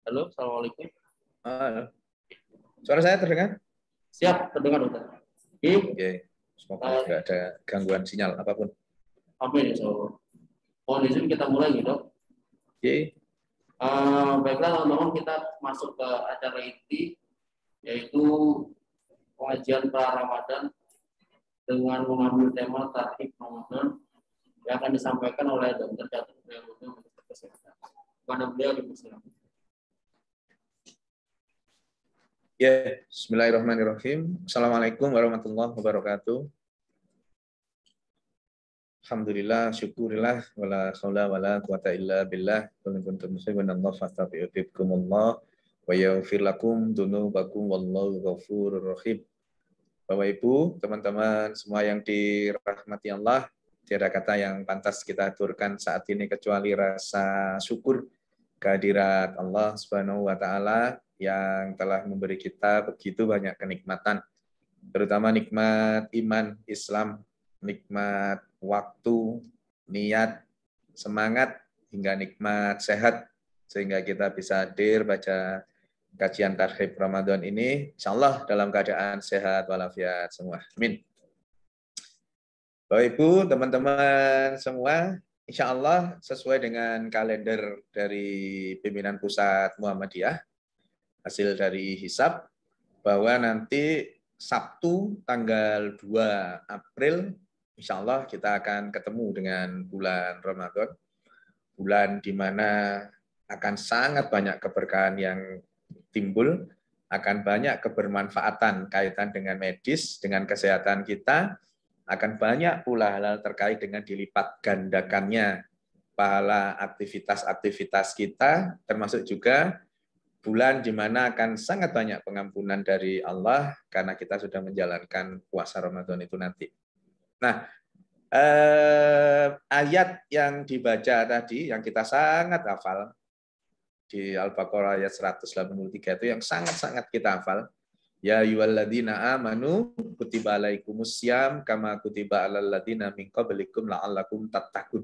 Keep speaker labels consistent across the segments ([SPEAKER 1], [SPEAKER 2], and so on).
[SPEAKER 1] Halo, Assalamualaikum.
[SPEAKER 2] Suara saya terdengar?
[SPEAKER 1] Siap, terdengar, Ustaz.
[SPEAKER 2] Oke. Semoga tidak ada gangguan sinyal apapun.
[SPEAKER 1] Amin, insyaallah. Mohon izin kita mulai, gitu.
[SPEAKER 2] Oke.
[SPEAKER 1] Baiklah, teman-teman, kita masuk ke acara inti, yaitu pengajian pra Ramadan dengan mengambil tema Tarhib Ramadan yang akan disampaikan oleh Dr. Catur Priyono, Minister Kesehatan. Kepada beliau dipersilakan.
[SPEAKER 2] Ya, bismillahirrahmanirrahim. Assalamualaikum warahmatullahi wabarakatuh. Alhamdulillah, syukurillah, wala haula wala quwata illa billah. Qul kuntum muslimin Allah fastaghfirullah wa yaghfir lakum dzunubakum wallahu ghafurur rahim. Bapak Ibu, teman-teman semua yang dirahmati Allah, tiada kata yang pantas kita aturkan saat ini kecuali rasa syukur kehadirat Allah Subhanahu wa taala yang telah memberi kita begitu banyak kenikmatan, terutama nikmat iman Islam, nikmat waktu, niat, semangat, hingga nikmat sehat, sehingga kita bisa hadir baca kajian Tarhib Ramadan ini, insya Allah dalam keadaan sehat walafiat semua. Amin. Bapak Ibu, teman-teman semua, insya Allah sesuai dengan kalender dari pimpinan pusat Muhammadiyah, hasil dari hisab, bahwa nanti Sabtu tanggal 2 April, insya Allah kita akan ketemu dengan bulan Ramadan, bulan di mana akan sangat banyak keberkahan yang timbul, akan banyak kebermanfaatan kaitan dengan medis, dengan kesehatan kita, akan banyak pula hal-hal terkait dengan dilipat gandakannya pahala aktivitas-aktivitas kita, termasuk juga bulan di mana akan sangat banyak pengampunan dari Allah karena kita sudah menjalankan puasa Ramadan itu nanti. Nah, ayat yang dibaca tadi, yang kita sangat hafal, di Al-Baqarah ayat 183 itu yang sangat-sangat kita hafal. Ya ayyuhalladzina amanu kutiba alaikumussyam kama kutiba alal ladzina min qablikum la'allakum tattaqun.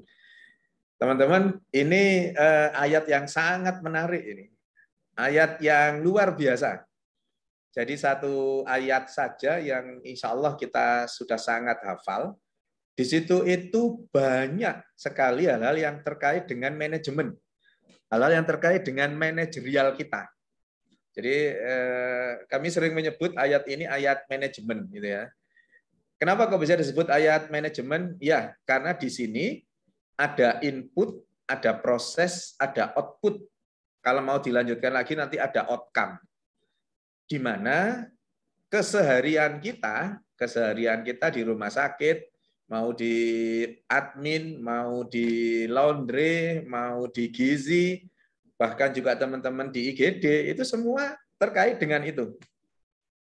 [SPEAKER 2] Teman-teman, ini ayat yang sangat menarik ini. Ayat yang luar biasa. Jadi satu ayat saja yang insya Allah kita sudah sangat hafal. Di situ itu banyak sekali hal-hal yang terkait dengan manajemen. Hal-hal yang terkait dengan manajerial kita. Jadi kami sering menyebut ayat ini ayat manajemen, gitu ya. Kenapa kok bisa disebut ayat manajemen? Ya, karena di sini ada input, ada proses, ada output. Kalau mau dilanjutkan lagi nanti ada outcome. Di mana keseharian kita di rumah sakit, mau di admin, mau di laundry, mau di gizi, bahkan juga teman-teman di IGD, itu semua terkait dengan itu.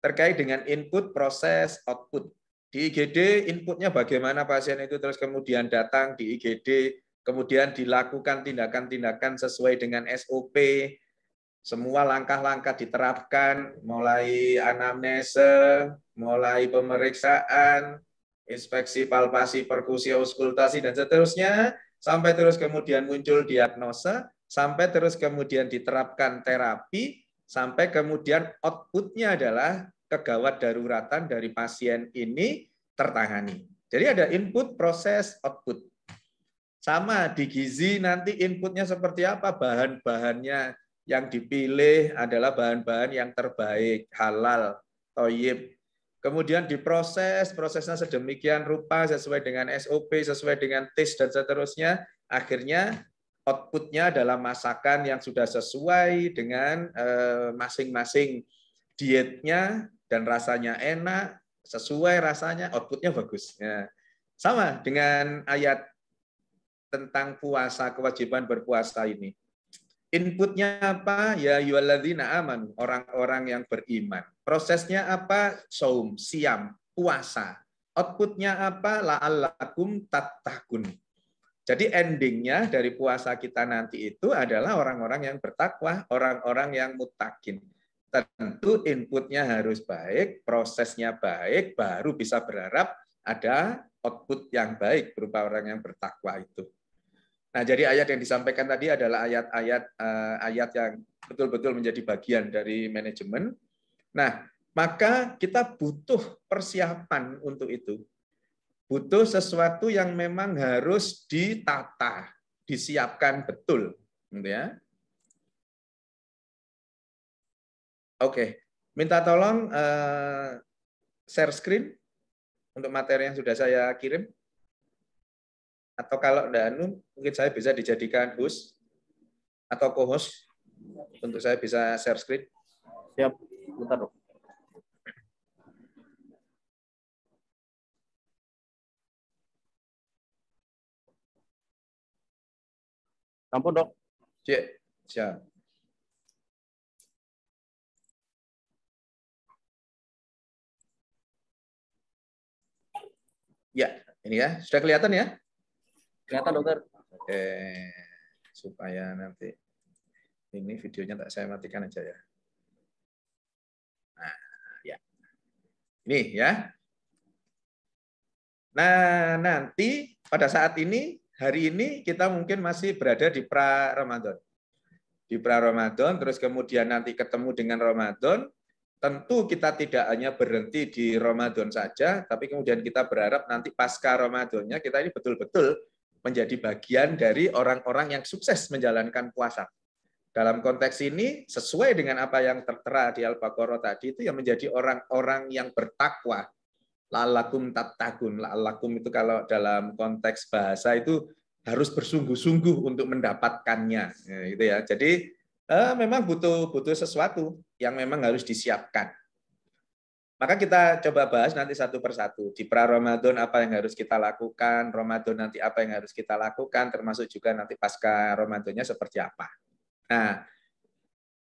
[SPEAKER 2] Terkait dengan input, proses, output. Di IGD, inputnya bagaimana pasien itu terus kemudian datang di IGD, kemudian dilakukan tindakan-tindakan sesuai dengan SOP, semua langkah-langkah diterapkan, mulai anamnese, mulai pemeriksaan, inspeksi, palpasi, perkusi, auskultasi, dan seterusnya, sampai terus kemudian muncul diagnosa, sampai terus kemudian diterapkan terapi, sampai kemudian outputnya adalah kegawat daruratan dari pasien ini tertangani. Jadi ada input, proses, output. Sama di gizi nanti inputnya seperti apa, bahan-bahannya yang dipilih adalah bahan-bahan yang terbaik, halal, thayyib. Kemudian diproses, prosesnya sedemikian rupa sesuai dengan SOP, sesuai dengan tes dan seterusnya. Akhirnya outputnya adalah masakan yang sudah sesuai dengan masing-masing dietnya dan rasanya enak, sesuai rasanya, outputnya bagus. Ya. Sama dengan ayat tentang puasa, kewajiban berpuasa ini. Inputnya apa? Ya ayyuhalladzina amanu, orang-orang yang beriman. Prosesnya apa? Saum, siam, puasa. Outputnya apa? La'allakum tattaqun. Jadi endingnya dari puasa kita nanti itu adalah orang-orang yang bertakwa, orang-orang yang muttaqin. Tentu inputnya harus baik, prosesnya baik, baru bisa berharap ada output yang baik berupa orang yang bertakwa itu. Nah, jadi ayat yang disampaikan tadi adalah ayat yang betul-betul menjadi bagian dari manajemen. Nah, maka kita butuh persiapan untuk itu. Butuh sesuatu yang memang harus ditata, disiapkan betul, gitu ya. Oke, minta tolong share screen untuk materi yang sudah saya kirim. Atau kalau enggak mungkin saya bisa dijadikan host atau co-host untuk saya bisa share screen.
[SPEAKER 1] Siap, bentar dok. Ampun dok.
[SPEAKER 2] Siap. Ya, ini ya. Sudah kelihatan ya?
[SPEAKER 1] Kelihatan dokter.
[SPEAKER 2] Oke, supaya nanti ini videonya tak saya matikan aja ya. Nah, ya. Ini ya. Nah, nanti pada saat ini, hari ini kita mungkin masih berada di pra-Ramadan. Di pra-Ramadan, terus kemudian nanti ketemu dengan Ramadan, tentu kita tidak hanya berhenti di Ramadan saja, tapi kemudian kita berharap nanti pasca Ramadannya kita ini betul-betul menjadi bagian dari orang-orang yang sukses menjalankan puasa. Dalam konteks ini, sesuai dengan apa yang tertera di Al-Baqarah tadi, itu yang menjadi orang-orang yang bertakwa. La'allakum tattaqun. La'allakum itu kalau dalam konteks bahasa itu harus bersungguh-sungguh untuk mendapatkannya. Gitu ya. Jadi memang butuh sesuatu yang memang harus disiapkan. Maka kita coba bahas nanti satu persatu. Di pra-Ramadan apa yang harus kita lakukan, Ramadan nanti apa yang harus kita lakukan, termasuk juga nanti pasca Ramadannya seperti apa. Nah,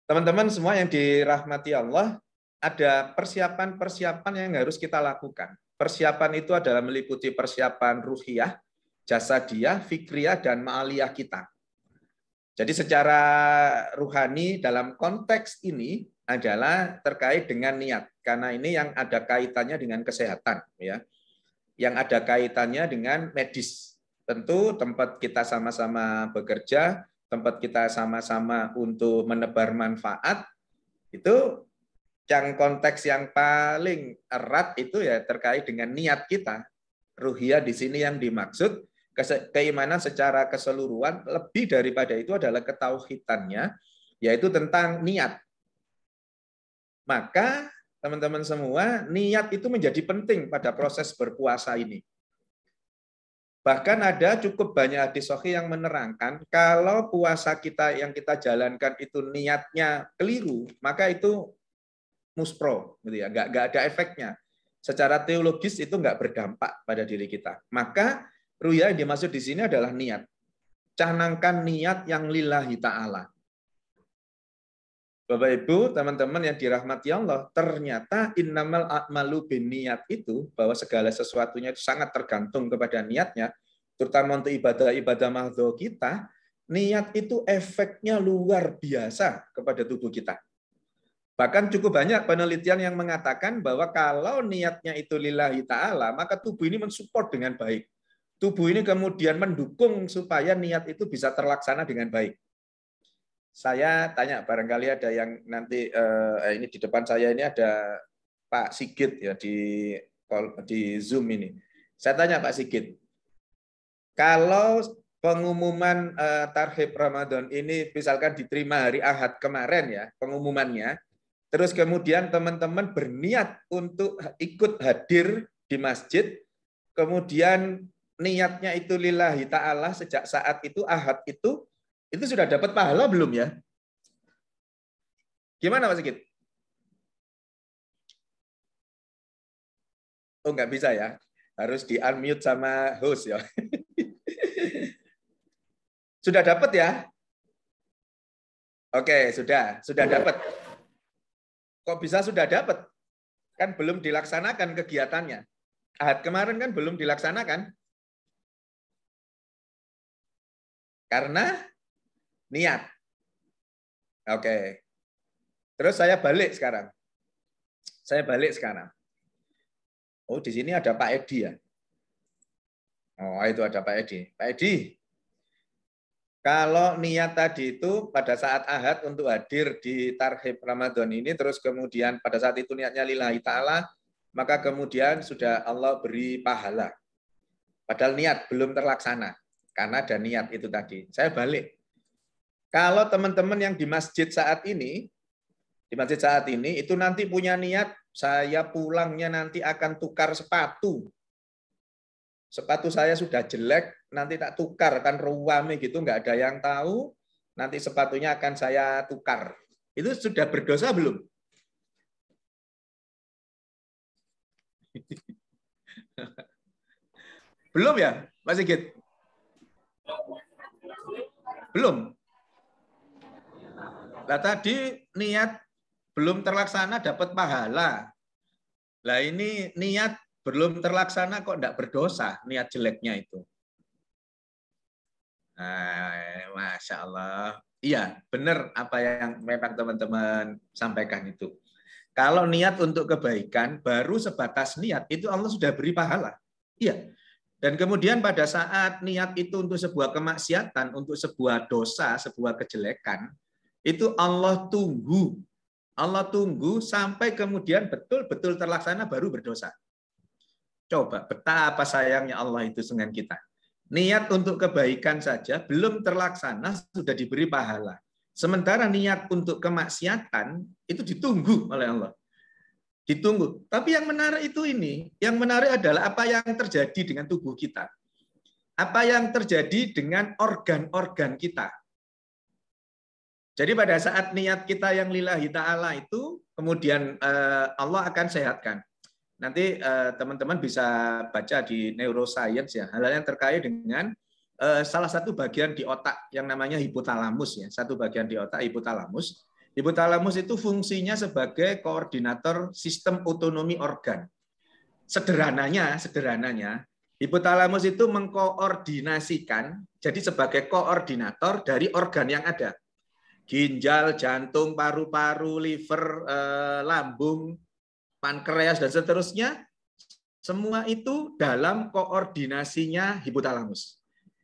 [SPEAKER 2] teman-teman semua yang dirahmati Allah, ada persiapan-persiapan yang harus kita lakukan. Persiapan itu adalah meliputi persiapan ruhiyah, jasadiyah, fikriyah, dan ma'aliyah kita. Jadi secara ruhani dalam konteks ini adalah terkait dengan niat, karena ini yang ada kaitannya dengan kesehatan, ya, yang ada kaitannya dengan medis. Tentu tempat kita sama-sama bekerja, tempat kita sama-sama untuk menebar manfaat, itu yang konteks yang paling erat itu ya terkait dengan niat kita. Ruhiyah di sini yang dimaksud keimanan secara keseluruhan, lebih daripada itu adalah ketauhidannya, yaitu tentang niat. Maka teman-teman semua, niat itu menjadi penting pada proses berpuasa ini. Bahkan ada cukup banyak hadis sahih yang menerangkan kalau puasa kita yang kita jalankan itu niatnya keliru, maka itu muspro, gitu ya, nggak ada efeknya. Secara teologis itu nggak berdampak pada diri kita. Maka ruya yang dimaksud di sini adalah niat. Canangkan niat yang lillahi ta'ala. Bapak Ibu, teman-teman yang dirahmati Allah, ternyata innamal a'malu binniyat itu, bahwa segala sesuatunya itu sangat tergantung kepada niatnya, terutama untuk ibadah-ibadah mahdhu kita, niat itu efeknya luar biasa kepada tubuh kita. Bahkan cukup banyak penelitian yang mengatakan bahwa kalau niatnya itu lillahi ta'ala, maka tubuh ini mensupport dengan baik. Tubuh ini kemudian mendukung supaya niat itu bisa terlaksana dengan baik. Saya tanya, barangkali ada yang nanti ini di depan saya ini ada Pak Sigit ya di Zoom ini. Saya tanya Pak Sigit, kalau pengumuman tarhib Ramadan ini misalkan diterima hari Ahad kemarin ya pengumumannya, terus kemudian teman-teman berniat untuk ikut hadir di masjid, kemudian niatnya itu lillahi ta'ala sejak saat itu, Ahad itu sudah dapat pahala belum ya? Gimana Mas Sigit? Oh nggak bisa ya, harus di-unmute sama host ya. Sudah dapat ya? Oke, sudah dapat. Kok bisa sudah dapat? Kan belum dilaksanakan kegiatannya. Ahad kemarin kan belum dilaksanakan. Karena niat. Oke. Terus saya balik sekarang. Oh, di sini ada Pak Edi ya. Oh, itu ada Pak Edi. Pak Edi, kalau niat tadi itu pada saat Ahad untuk hadir di Tarhib Ramadan ini, terus kemudian pada saat itu niatnya lillahi ta'ala, maka kemudian sudah Allah beri pahala. Padahal niat belum terlaksana. Karena ada niat itu tadi. Saya balik. Kalau teman-teman yang di masjid saat ini, itu nanti punya niat, saya pulangnya nanti akan tukar sepatu. Sepatu saya sudah jelek, nanti tak tukar, kan ruame gitu, nggak ada yang tahu, nanti sepatunya akan saya tukar. Itu sudah berdosa belum? Belum ya, Mas Sigit? Belum. Nah tadi niat belum terlaksana dapat pahala. Lah ini niat belum terlaksana kok enggak berdosa, niat jeleknya itu. Nah, Masya Allah. Iya, benar apa yang memang teman-teman sampaikan itu. Kalau niat untuk kebaikan, baru sebatas niat, itu Allah sudah beri pahala. Iya. Dan kemudian pada saat niat itu untuk sebuah kemaksiatan, untuk sebuah dosa, sebuah kejelekan, itu Allah tunggu. Allah tunggu sampai kemudian betul-betul terlaksana baru berdosa. Coba betapa sayangnya Allah itu dengan kita. Niat untuk kebaikan saja belum terlaksana sudah diberi pahala. Sementara niat untuk kemaksiatan itu ditunggu oleh Allah. Ditunggu. Tapi yang menarik itu ini, yang menarik adalah apa yang terjadi dengan tubuh kita. Apa yang terjadi dengan organ-organ kita. Jadi pada saat niat kita yang lillahi ta'ala itu, kemudian Allah akan sehatkan. Nanti teman-teman bisa baca di neuroscience ya, hal yang terkait dengan salah satu bagian di otak yang namanya hipotalamus ya, satu bagian di otak hipotalamus. Hipotalamus itu fungsinya sebagai koordinator sistem otonomi organ. Sederhananya, hipotalamus itu mengkoordinasikan, jadi sebagai koordinator dari organ yang ada. Ginjal, jantung, paru-paru, liver, lambung, pankreas, dan seterusnya, semua itu dalam koordinasinya hipotalamus.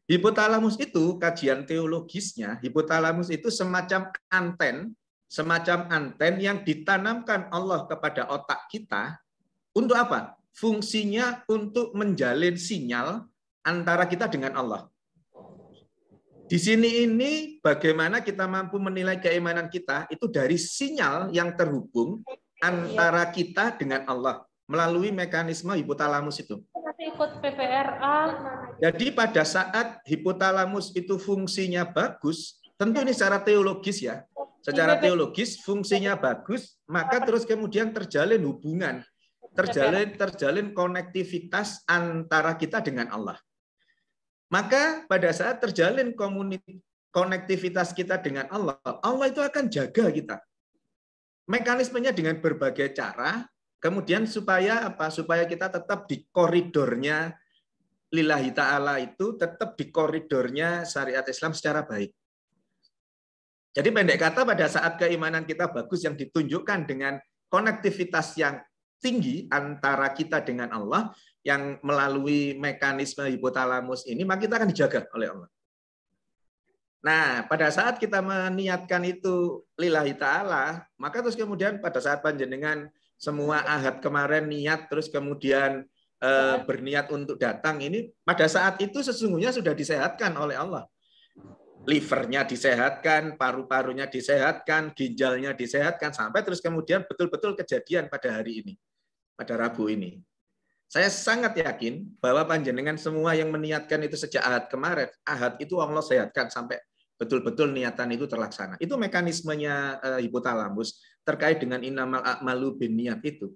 [SPEAKER 2] Hipotalamus itu, kajian teologisnya, hipotalamus itu semacam anten yang ditanamkan Allah kepada otak kita. Untuk apa? Fungsinya untuk menjalin sinyal antara kita dengan Allah. Di sini ini bagaimana kita mampu menilai keimanan kita itu dari sinyal yang terhubung antara kita dengan Allah melalui mekanisme hipotalamus itu.
[SPEAKER 3] Ikut PPRA.
[SPEAKER 2] Jadi pada saat hipotalamus itu fungsinya bagus, tentu ini secara teologis ya. Secara teologis fungsinya bagus, maka terus kemudian terjalin hubungan, terjalin konektivitas antara kita dengan Allah. Maka pada saat terjalin konektivitas kita dengan Allah, Allah itu akan jaga kita. Mekanismenya dengan berbagai cara, kemudian supaya apa? Supaya kita tetap di koridornya lillahi ta'ala itu, tetap di koridornya syariat Islam secara baik. Jadi pendek kata pada saat keimanan kita bagus yang ditunjukkan dengan konektivitas yang tinggi antara kita dengan Allah, yang melalui mekanisme hipotalamus ini, maka kita akan dijaga oleh Allah. Nah, pada saat kita meniatkan itu lillahi ta'ala, maka terus kemudian pada saat panjenengan semua ahad kemarin niat, terus kemudian berniat untuk datang ini, pada saat itu sesungguhnya sudah disehatkan oleh Allah. Livernya disehatkan, paru-parunya disehatkan, ginjalnya disehatkan, sampai terus kemudian betul-betul kejadian pada hari ini, pada Rabu ini. Saya sangat yakin bahwa panjenengan semua yang meniatkan itu sejak ahad kemarin, ahad itu Allah sehatkan sampai betul-betul niatan itu terlaksana. Itu mekanismenya hipotalamus terkait dengan innamal a'malu binniyat itu.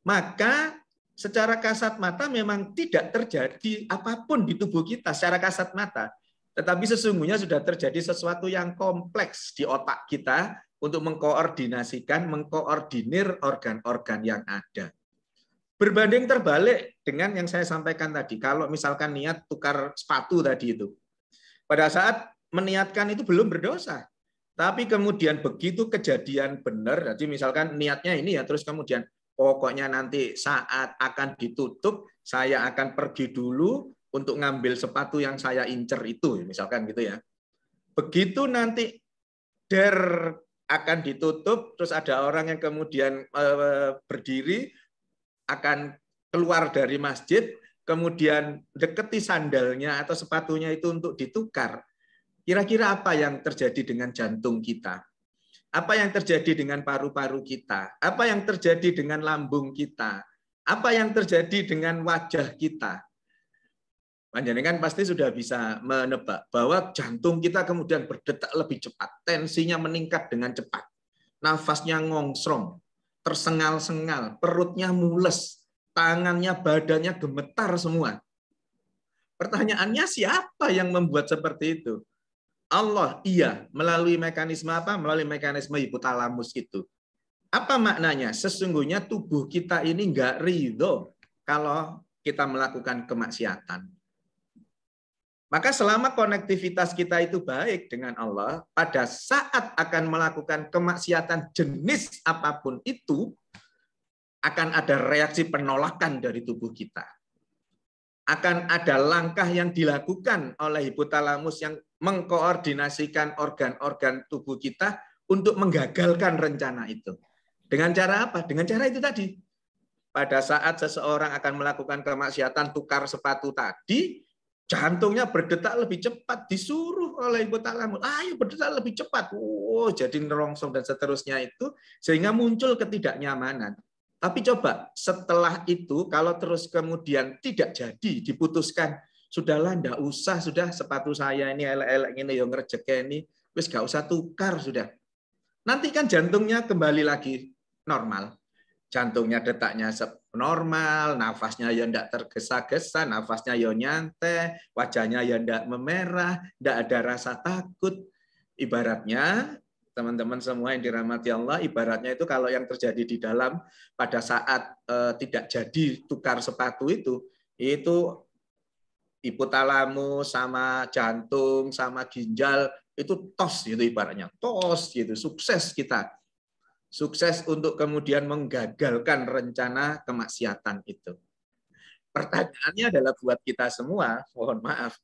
[SPEAKER 2] Maka secara kasat mata memang tidak terjadi apapun di tubuh kita secara kasat mata. Tetapi sesungguhnya sudah terjadi sesuatu yang kompleks di otak kita untuk mengkoordinir organ-organ yang ada. Berbanding terbalik dengan yang saya sampaikan tadi, kalau misalkan niat tukar sepatu tadi itu, pada saat meniatkan itu belum berdosa, tapi kemudian begitu kejadian benar, jadi misalkan niatnya ini ya, terus kemudian pokoknya nanti saat akan ditutup, saya akan pergi dulu untuk ngambil sepatu yang saya incer itu, misalkan gitu ya. Begitu nanti akan ditutup, terus ada orang yang kemudian berdiri, akan keluar dari masjid, kemudian deketi sandalnya atau sepatunya itu untuk ditukar. Kira-kira apa yang terjadi dengan jantung kita? Apa yang terjadi dengan paru-paru kita? Apa yang terjadi dengan lambung kita? Apa yang terjadi dengan wajah kita? Panjenengan pasti sudah bisa menebak bahwa jantung kita kemudian berdetak lebih cepat, tensinya meningkat dengan cepat, nafasnya ngongsrong, tersengal-sengal, perutnya mules, tangannya, badannya gemetar semua. Pertanyaannya, siapa yang membuat seperti itu? Allah, iya. Melalui mekanisme apa? Melalui mekanisme hipotalamus itu. Apa maknanya? Sesungguhnya tubuh kita ini nggak ridho kalau kita melakukan kemaksiatan. Maka selama konektivitas kita itu baik dengan Allah, pada saat akan melakukan kemaksiatan jenis apapun itu, akan ada reaksi penolakan dari tubuh kita. Akan ada langkah yang dilakukan oleh hipotalamus yang mengkoordinasikan organ-organ tubuh kita untuk menggagalkan rencana itu. Dengan cara apa? Dengan cara itu tadi. Pada saat seseorang akan melakukan kemaksiatan tukar sepatu tadi, jantungnya berdetak lebih cepat, disuruh oleh hipotalamus, ayo berdetak lebih cepat. Jadi nerongsong dan seterusnya itu, sehingga muncul ketidaknyamanan. Tapi coba setelah itu, kalau terus kemudian tidak jadi, diputuskan, sudahlah, ndak usah, sudah sepatu saya ini elek-elek ini, yang ngerjek ini, wis gak usah tukar, sudah. Nanti kan jantungnya kembali lagi normal. Jantungnya detaknya normal, nafasnya ya ndak tergesa-gesa, nafasnya ya nyantai, wajahnya ya ndak memerah, ndak ada rasa takut. Ibaratnya, teman-teman semua yang dirahmati Allah, ibaratnya itu kalau yang terjadi di dalam pada saat tidak jadi tukar sepatu itu hipotalamus sama jantung sama ginjal itu tos gitu ibaratnya, tos gitu, sukses kita. Sukses untuk kemudian menggagalkan rencana kemaksiatan itu. Pertanyaannya adalah buat kita semua, mohon maaf.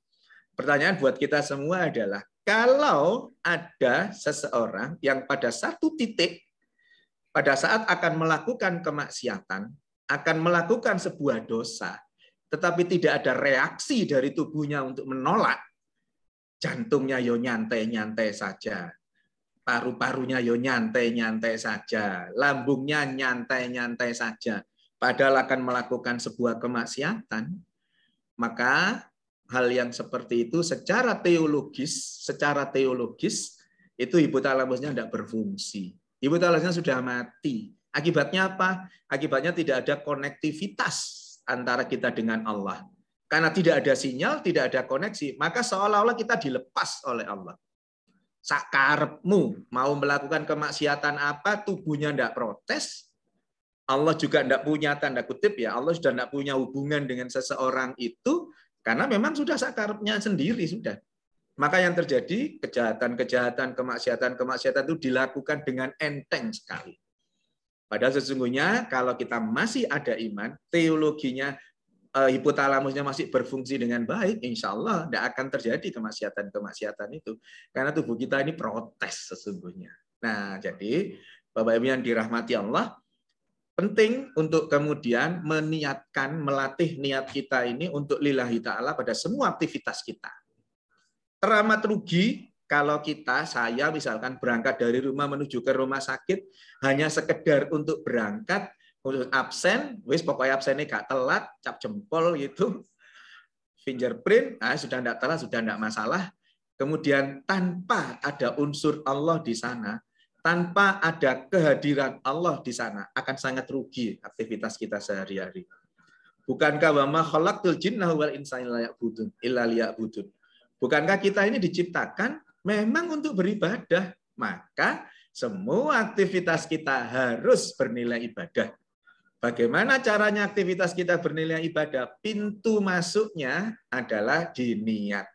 [SPEAKER 2] Pertanyaan buat kita semua adalah, kalau ada seseorang yang pada satu titik, pada saat akan melakukan kemaksiatan, akan melakukan sebuah dosa, tetapi tidak ada reaksi dari tubuhnya untuk menolak, jantungnya yo nyantai-nyantai saja, paru-parunya yo nyantai-nyantai saja, lambungnya nyantai-nyantai saja, padahal akan melakukan sebuah kemaksiatan, maka hal yang seperti itu secara teologis itu hipotalamusnya tidak berfungsi. Hipotalamusnya sudah mati. Akibatnya apa? Akibatnya tidak ada konektivitas antara kita dengan Allah. Karena tidak ada sinyal, tidak ada koneksi, maka seolah-olah kita dilepas oleh Allah. Sakarepmu mau melakukan kemaksiatan apa, tubuhnya tidak protes, Allah juga tidak punya tanda kutip ya, Allah sudah tidak punya hubungan dengan seseorang itu karena memang sudah sakarepnya sendiri sudah. Maka yang terjadi kejahatan-kejahatan, kemaksiatan-kemaksiatan itu dilakukan dengan enteng sekali. Padahal sesungguhnya kalau kita masih ada iman, teologinya hipotalamusnya masih berfungsi dengan baik, insya Allah tidak akan terjadi kemaksiatan-kemaksiatan itu. Karena tubuh kita ini protes sesungguhnya. Nah, jadi Bapak Ibu yang dirahmati Allah, penting untuk kemudian meniatkan, melatih niat kita ini untuk lillahi ta'ala pada semua aktivitas kita. Teramat rugi kalau saya misalkan berangkat dari rumah menuju ke rumah sakit, hanya sekedar untuk berangkat, absen, wis pokoknya absennya gak telat, cap jempol gitu, fingerprint, sudah tidak telat, sudah tidak masalah. Kemudian tanpa ada unsur Allah di sana, tanpa ada kehadiran Allah di sana, akan sangat rugi aktivitas kita sehari-hari. Bukankah wa ma khalaqtul jinna wal insa illa liya'budun? Bukankah kita ini diciptakan memang untuk beribadah? Maka semua aktivitas kita harus bernilai ibadah. Bagaimana caranya aktivitas kita bernilai ibadah? Pintu masuknya adalah di niat.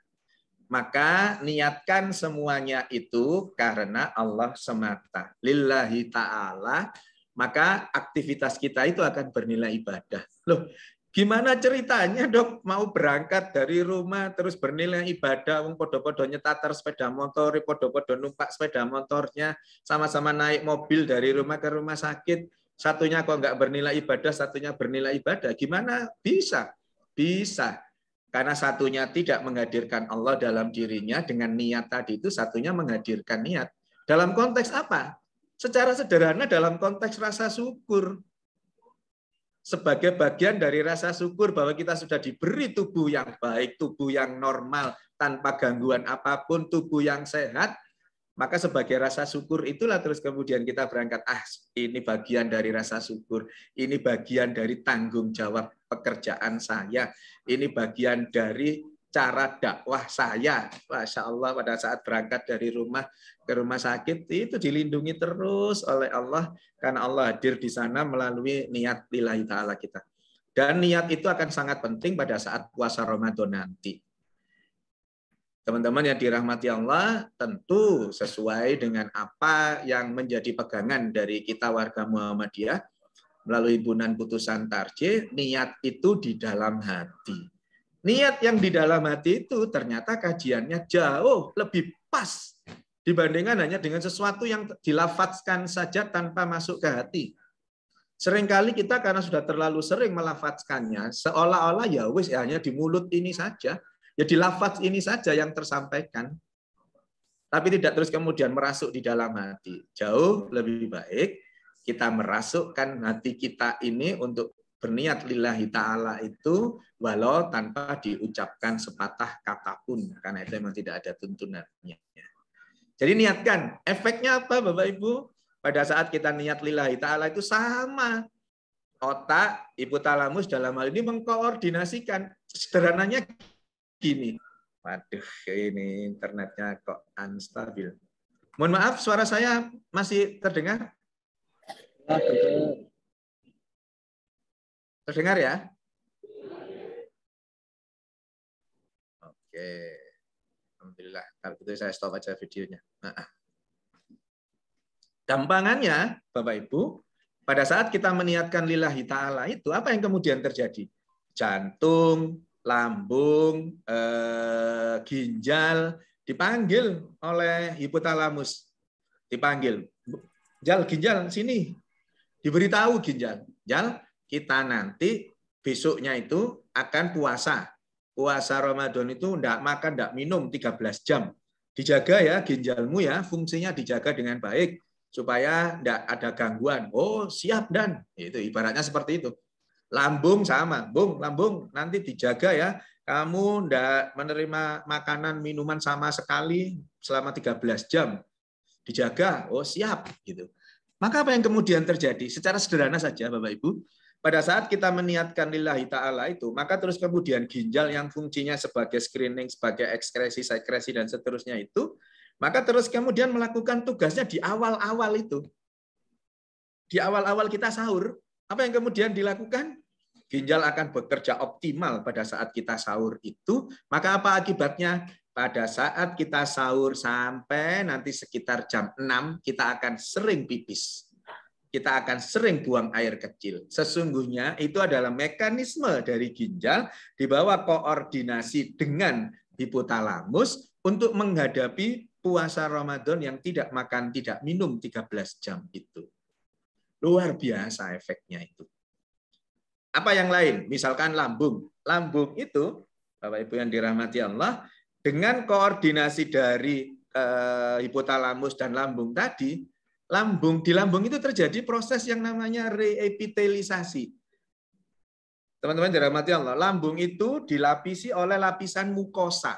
[SPEAKER 2] Maka niatkan semuanya itu karena Allah semata. Lillahi ta'ala. Maka aktivitas kita itu akan bernilai ibadah. Loh, gimana ceritanya dok mau berangkat dari rumah terus bernilai ibadah, wong podo-podo nyetater sepeda motor, podo-podo numpak sepeda motornya, sama-sama naik mobil dari rumah ke rumah sakit, satunya kok nggak bernilai ibadah, satunya bernilai ibadah. Gimana bisa? Bisa. Karena satunya tidak menghadirkan Allah dalam dirinya dengan niat tadi itu, satunya menghadirkan niat. Dalam konteks apa? Secara sederhana dalam konteks rasa syukur. Sebagai bagian dari rasa syukur bahwa kita sudah diberi tubuh yang baik, tubuh yang normal, tanpa gangguan apapun, tubuh yang sehat, maka sebagai rasa syukur itulah terus kemudian kita berangkat, ini bagian dari rasa syukur, ini bagian dari tanggung jawab pekerjaan saya, ini bagian dari cara dakwah saya. Masya Allah, pada saat berangkat dari rumah ke rumah sakit itu dilindungi terus oleh Allah karena Allah hadir di sana melalui niat lillahi ta'ala kita. Dan niat itu akan sangat penting pada saat puasa Ramadan nanti. Teman-teman yang dirahmati Allah, tentu sesuai dengan apa yang menjadi pegangan dari kita warga Muhammadiyah melalui himpunan putusan tarjih, niat itu di dalam hati. Niat yang di dalam hati itu ternyata kajiannya jauh lebih pas dibandingkan hanya dengan sesuatu yang dilafadzkan saja tanpa masuk ke hati. Seringkali kita karena sudah terlalu sering melafadzkannya, seolah-olah ya wis hanya di mulut ini saja, ya di lafadz ini saja yang tersampaikan. Tapi tidak terus kemudian merasuk di dalam hati. Jauh lebih baik kita merasukkan hati kita ini untuk berniat lillahi ta'ala itu walau tanpa diucapkan sepatah kata pun. Karena itu memang tidak ada tuntunannya. Jadi niatkan. Efeknya apa Bapak Ibu? Pada saat kita niat lillahi ta'ala itu sama. Otak, hipotalamus dalam hal ini mengkoordinasikan. Sederhananya gini. Waduh, ini internetnya kok unstabil. Mohon maaf, suara saya masih terdengar? Terdengar ya? Oke. Alhamdulillah. Kalau gitu saya stop aja videonya. Gampangannya, Bapak Ibu, pada saat kita meniatkan lillahi ta'ala itu, apa yang kemudian terjadi? Jantung, lambung, ginjal dipanggil oleh hipotalamus. Dipanggil. Ginjal, sini. Diberitahu ginjal. Ginjal, kita nanti besoknya itu akan puasa. Puasa Ramadan itu enggak makan, enggak minum 13 jam. Dijaga ya ginjalmu ya, fungsinya dijaga dengan baik supaya enggak ada gangguan. Oh, siap Dan. Itu ibaratnya seperti itu. Lambung sama, lambung nanti dijaga ya. Kamu enggak menerima makanan, minuman sama sekali selama 13 jam. Dijaga. Oh, siap gitu. Maka apa yang kemudian terjadi? Secara sederhana saja Bapak Ibu, pada saat kita meniatkan lillahi ta'ala itu, maka terus kemudian ginjal yang fungsinya sebagai screening, sebagai ekskresi, sekresi, dan seterusnya itu, maka terus kemudian melakukan tugasnya di awal-awal itu. Di awal-awal kita sahur, apa yang kemudian dilakukan? Ginjal akan bekerja optimal pada saat kita sahur itu, maka apa akibatnya? Pada saat kita sahur sampai nanti sekitar jam 6, kita akan sering pipis. Kita akan sering buang air kecil. Sesungguhnya itu adalah mekanisme dari ginjal di bawah koordinasi dengan hipotalamus untuk menghadapi puasa Ramadan yang tidak makan, tidak minum 13 jam itu. Luar biasa efeknya itu. Apa yang lain? Misalkan lambung. Lambung itu, Bapak Ibu yang dirahmati Allah, dengan koordinasi dari hipotalamus dan lambung tadi, di lambung itu terjadi proses yang namanya reepitelisasi. Teman-teman dirahmati Allah, lambung itu dilapisi oleh lapisan mukosa.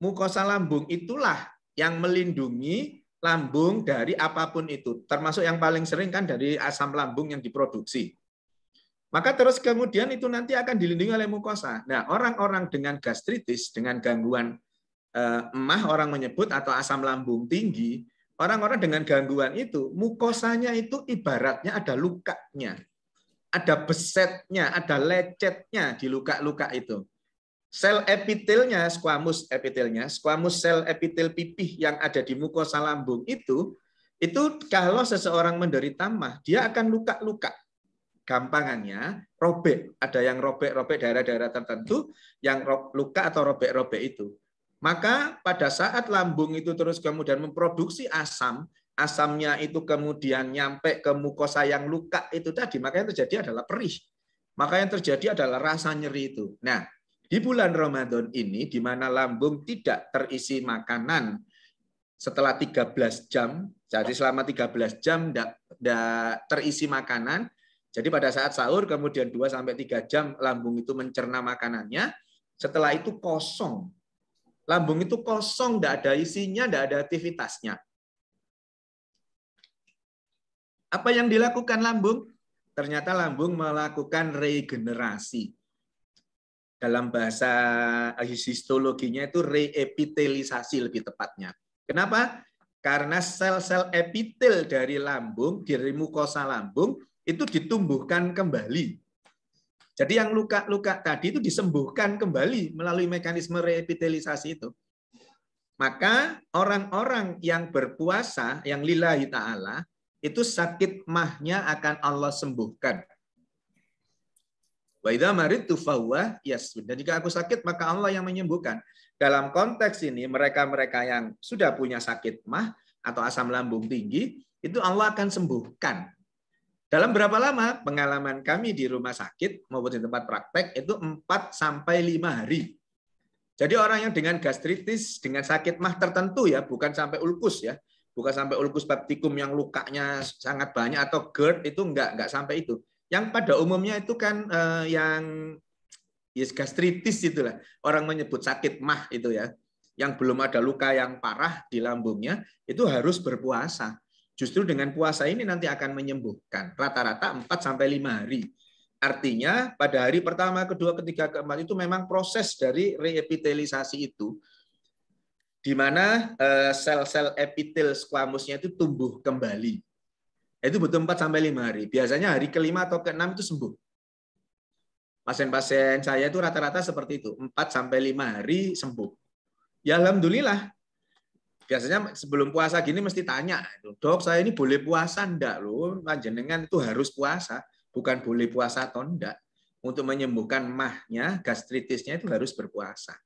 [SPEAKER 2] Mukosa lambung itulah yang melindungi lambung dari apapun itu, termasuk yang paling sering kan dari asam lambung yang diproduksi. Maka terus kemudian itu nanti akan dilindungi oleh mukosa. Nah, orang-orang dengan gastritis, dengan gangguan emah orang menyebut atau asam lambung tinggi, orang-orang dengan gangguan itu mukosanya itu ibaratnya ada lukanya, ada besetnya, ada lecetnya di luka-luka itu. Sel epitelnya, squamous sel epitel pipih yang ada di mukosa lambung itu kalau seseorang menderita MAH, dia akan luka-luka. Gampangannya robek, ada yang robek-robek daerah-daerah tertentu, yang luka atau robek-robek itu. Maka pada saat lambung itu terus kemudian memproduksi asam, asamnya itu kemudian nyampe ke mukosa yang luka itu tadi, maka yang terjadi adalah perih. Maka yang terjadi adalah rasa nyeri itu. Nah, di bulan Ramadan ini, di mana lambung tidak terisi makanan setelah 13 jam, jadi selama 13 jam tidak terisi makanan, jadi pada saat sahur kemudian 2-3 jam lambung itu mencerna makanannya, setelah itu kosong. Lambung itu kosong, tidak ada isinya, tidak ada aktivitasnya. Apa yang dilakukan lambung? Ternyata lambung melakukan regenerasi. Dalam bahasa histologinya itu reepitelisasi lebih tepatnya. Kenapa? Karena sel-sel epitel dari lambung, dari mukosa lambung, itu ditumbuhkan kembali. Jadi yang luka-luka tadi itu disembuhkan kembali melalui mekanisme reepitelisasi itu. Maka orang-orang yang berpuasa, yang lillahi ta'ala, itu sakit MAH-nya akan Allah sembuhkan. Wa idza maridtu fahuwa yasbun. Dan jika aku sakit, maka Allah yang menyembuhkan. Dalam konteks ini, mereka-mereka yang sudah punya sakit MAH atau asam lambung tinggi, itu Allah akan sembuhkan. Dalam berapa lama? Pengalaman kami di rumah sakit maupun di tempat praktek itu 4-5 hari. Jadi orang yang dengan gastritis, dengan sakit MAH tertentu ya, bukan sampai ulkus ya, bukan sampai ulkus peptikum yang lukanya sangat banyak atau GERD itu enggak sampai itu. Yang pada umumnya itu kan yang gastritis itulah, orang menyebut sakit MAH itu ya, yang belum ada luka yang parah di lambungnya itu harus berpuasa. Justru dengan puasa ini nanti akan menyembuhkan. Rata-rata 4-5 hari. Artinya pada hari pertama, kedua, ketiga, keempat itu memang proses dari reepitelisasi itu, di mana sel-sel epitel squamusnya itu tumbuh kembali. Itu butuh 4-5 hari. Biasanya hari ke-5 atau ke-6 itu sembuh. Pasien-pasien saya itu rata-rata seperti itu. 4-5 hari sembuh. Ya alhamdulillah. Biasanya sebelum puasa gini mesti tanya, dok saya ini boleh puasa enggak loh? Panjenengan itu harus puasa, bukan boleh puasa atau enggak. Untuk menyembuhkan MAH-nya, gastritisnya itu harus berpuasa.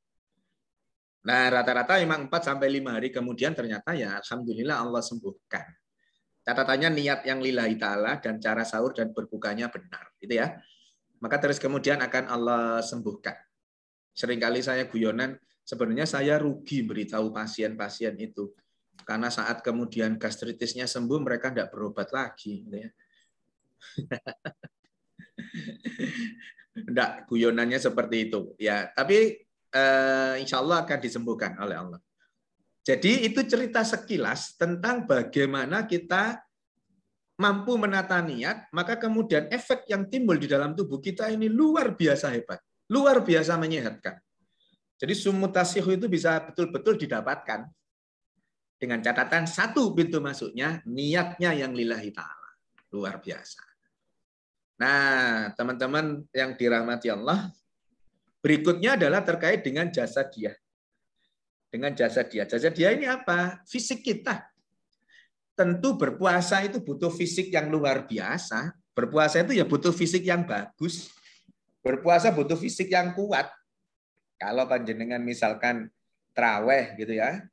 [SPEAKER 2] Nah rata-rata memang 4-5 hari kemudian ternyata ya alhamdulillah Allah sembuhkan. Catatannya niat yang lillahi ta'ala dan cara sahur dan berbukanya benar. Gitu ya. Maka terus kemudian akan Allah sembuhkan. Seringkali saya guyonan, sebenarnya saya rugi beritahu pasien-pasien itu. Karena saat kemudian gastritisnya sembuh, mereka tidak berobat lagi. Tidak, guyonannya seperti itu. Ya, tapi insya Allah akan disembuhkan oleh Allah. Jadi itu cerita sekilas tentang bagaimana kita mampu menata niat, maka kemudian efek yang timbul di dalam tubuh kita ini luar biasa hebat. Luar biasa menyehatkan. Jadi sumutasihu itu bisa betul-betul didapatkan dengan catatan satu pintu masuknya, niatnya yang lillahi ta'ala. Luar biasa. Nah, teman-teman yang dirahmati Allah, berikutnya adalah terkait dengan jasa dia. Dengan jasa dia. Jasa dia ini apa? Fisik kita. Tentu berpuasa itu butuh fisik yang luar biasa. Berpuasa itu ya butuh fisik yang bagus. Berpuasa butuh fisik yang kuat. Kalau panjenengan misalkan traweh gitu ya.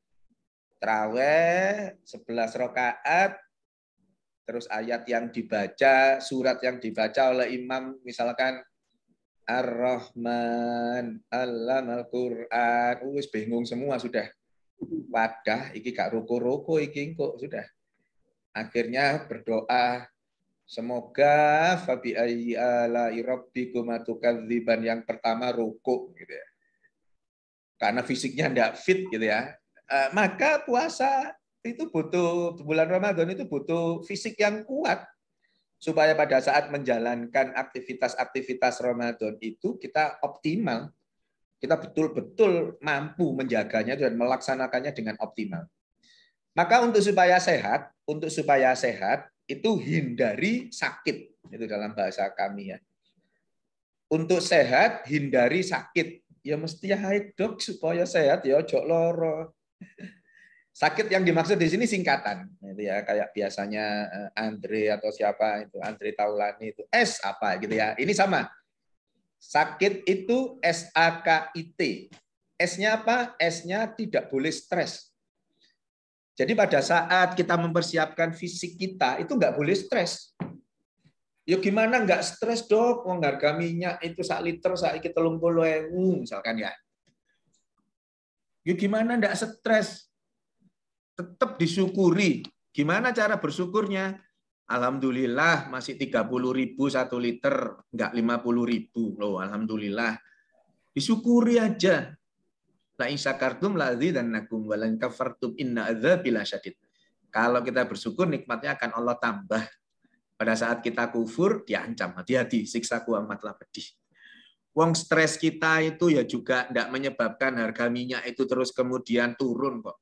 [SPEAKER 2] Traweh 11 rakaat, terus ayat yang dibaca, surat yang dibaca oleh imam misalkan Ar-Rahman, Allamal Quran, wis bingung semua sudah. Wadah, iki gak ruko-ruko iki kok sudah. Akhirnya berdoa, semoga fabi ayyi ala'i rabbikum atukadziban, yang pertama ruko gitu ya. Karena fisiknya enggak fit gitu ya. Maka puasa itu butuh, bulan Ramadan itu butuh fisik yang kuat supaya pada saat menjalankan aktivitas-aktivitas Ramadan itu kita optimal. Kita betul-betul mampu menjaganya dan melaksanakannya dengan optimal. Maka untuk supaya sehat itu hindari sakit. Itu dalam bahasa kami ya. Untuk sehat hindari sakit. Ya mesti ya dok supaya sehat ya ojo loro. Sakit yang dimaksud di sini singkatan. Itu ya kayak biasanya Andre atau siapa itu Andre Taulani itu S apa gitu ya. Ini sama. Sakit itu SAKIT. S-nya apa? S-nya tidak boleh stres. Jadi pada saat kita mempersiapkan fisik kita, itu nggak boleh stres. Ya gimana nggak stres dok? Wong harga minyak itu 1 liter saiki 30.000 misalkan ya. Ya gimana nggak stres? Tetap disyukuri. Gimana cara bersyukurnya? Alhamdulillah masih 30.000 1 liter, nggak 50.000 loh. Alhamdulillah. Disyukuri aja. La in syakartum la azidannakum wa la in kafartum inna adzabi lasyadid. Kalau kita bersyukur nikmatnya akan Allah tambah. Pada saat kita kufur diancam, hati-hati siksaku amatlah pedih. Wong stres kita itu ya juga tidak menyebabkan harga minyak itu terus kemudian turun kok.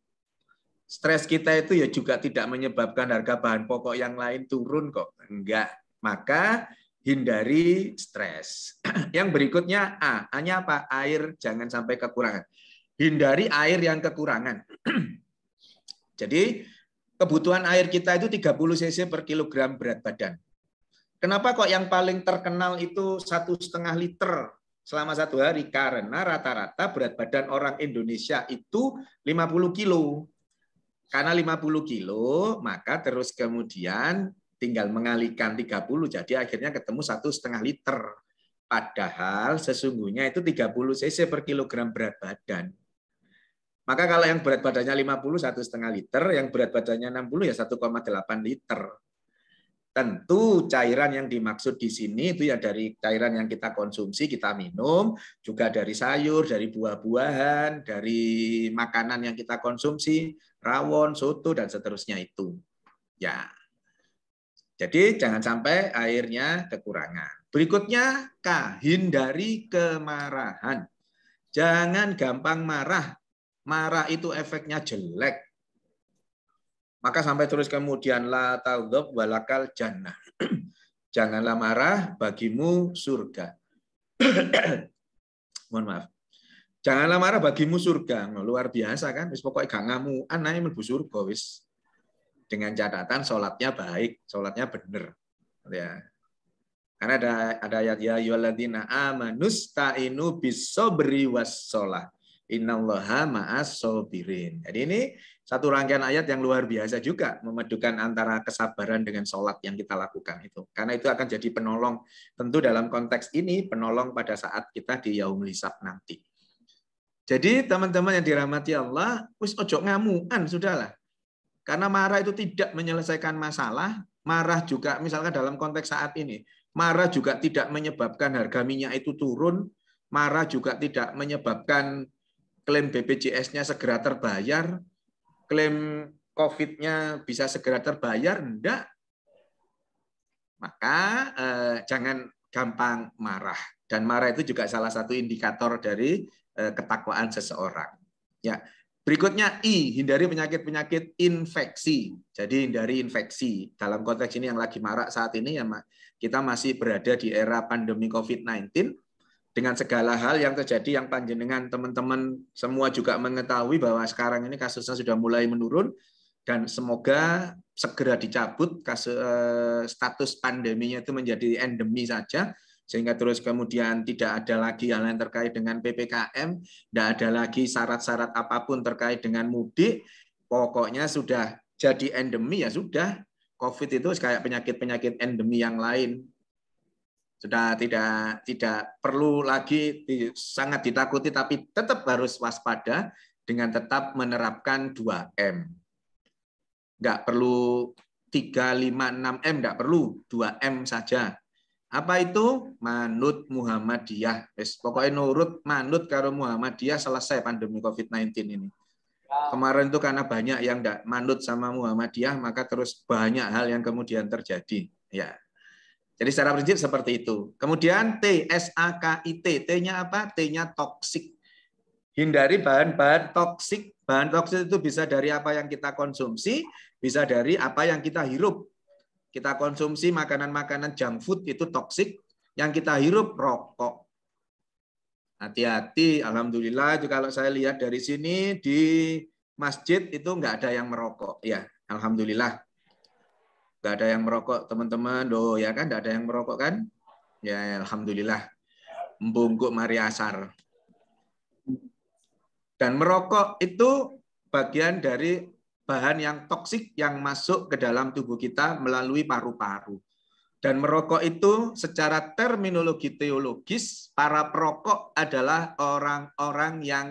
[SPEAKER 2] Stres kita itu ya juga tidak menyebabkan harga bahan pokok yang lain turun kok. Enggak. Maka hindari stres. Yang berikutnya A. A-nya apa? Air jangan sampai kekurangan. Hindari air yang kekurangan. Jadi kebutuhan air kita itu 30 cc per kilogram berat badan. Kenapa kok yang paling terkenal itu 1,5 liter selama 1 hari? Karena rata-rata berat badan orang Indonesia itu 50 kilo. Karena 50 kilo, maka terus kemudian tinggal mengalihkan 30, jadi akhirnya ketemu 1,5 liter. Padahal sesungguhnya itu 30 cc per kilogram berat badan. Maka kalau yang berat badannya 50, 1,5 liter, yang berat badannya 60 ya 1,8 liter. Tentu cairan yang dimaksud di sini itu ya dari cairan yang kita konsumsi, kita minum, juga dari sayur, dari buah-buahan, dari makanan yang kita konsumsi, rawon, soto, dan seterusnya itu. Ya. Jadi jangan sampai airnya kekurangan. Berikutnya K, hindari kemarahan. Jangan gampang marah. Marah itu efeknya jelek. Maka sampai terus kemudian la taghdab walakal jannah. Janganlah marah, bagimu surga. Mohon maaf. Janganlah marah, bagimu surga. Luar biasa kan? Wis pokoknya gak ngamu, anaknya mlebu surga wis. Dengan catatan sholatnya baik, sholatnya bener. Ya. Karena ada ayat ya ayyuhalladzina amanusta'inu bis-sabri was-shalah. Innallaha ma'as sabirin. Jadi ini satu rangkaian ayat yang luar biasa juga memadukan antara kesabaran dengan sholat yang kita lakukan itu. Karena itu akan jadi penolong. Tentu dalam konteks ini penolong pada saat kita di yaumul hisab nanti. Jadi teman-teman yang dirahmati Allah, wis ojo ngamuan sudahlah. Karena marah itu tidak menyelesaikan masalah. Marah juga misalkan dalam konteks saat ini. Marah juga tidak menyebabkan harga minyak itu turun. Marah juga tidak menyebabkan klaim BPJS-nya segera terbayar, klaim COVID-nya bisa segera terbayar, enggak. Maka jangan gampang marah. Dan marah itu juga salah satu indikator dari ketakwaan seseorang. Ya. Berikutnya I, hindari penyakit-penyakit infeksi. Jadi hindari infeksi. Dalam konteks ini yang lagi marak saat ini ya kita masih berada di era pandemi COVID-19. Dengan segala hal yang terjadi yang panjenengan teman-teman semua juga mengetahui bahwa sekarang ini kasusnya sudah mulai menurun dan semoga segera dicabut status pandeminya itu menjadi endemi saja sehingga terus kemudian tidak ada lagi hal yang terkait dengan PPKM, tidak ada lagi syarat-syarat apapun terkait dengan mudik, pokoknya sudah jadi endemi ya sudah. COVID itu kayak penyakit-penyakit endemi yang lain. Sudah tidak perlu lagi sangat ditakuti, tapi tetap harus waspada dengan tetap menerapkan 2M. Nggak perlu 3, 5, 6M, nggak perlu 2M saja. Apa itu? Manut Muhammadiyah. Pokoknya nurut manut karo Muhammadiyah selesai pandemi COVID-19 ini. Kemarin itu karena banyak yang nggak manut sama Muhammadiyah, maka terus banyak hal yang kemudian terjadi. Ya. Jadi secara prinsip seperti itu. Kemudian T, SAKIT. T-nya apa? T-nya toksik. Hindari bahan-bahan toksik. Bahan toksik itu bisa dari apa yang kita konsumsi, bisa dari apa yang kita hirup. Kita konsumsi makanan-makanan junk food itu toksik, yang kita hirup rokok. Hati-hati, alhamdulillah itu kalau saya lihat dari sini di masjid itu nggak ada yang merokok, ya, alhamdulillah. Nggak ada yang merokok, teman-teman. Loh, ya kan, nggak ada yang merokok kan? Ya, alhamdulillah. Mbungkuk mari asar. Dan merokok itu bagian dari bahan yang toksik yang masuk ke dalam tubuh kita melalui paru-paru. Dan merokok itu secara terminologi teologis, para perokok adalah orang-orang yang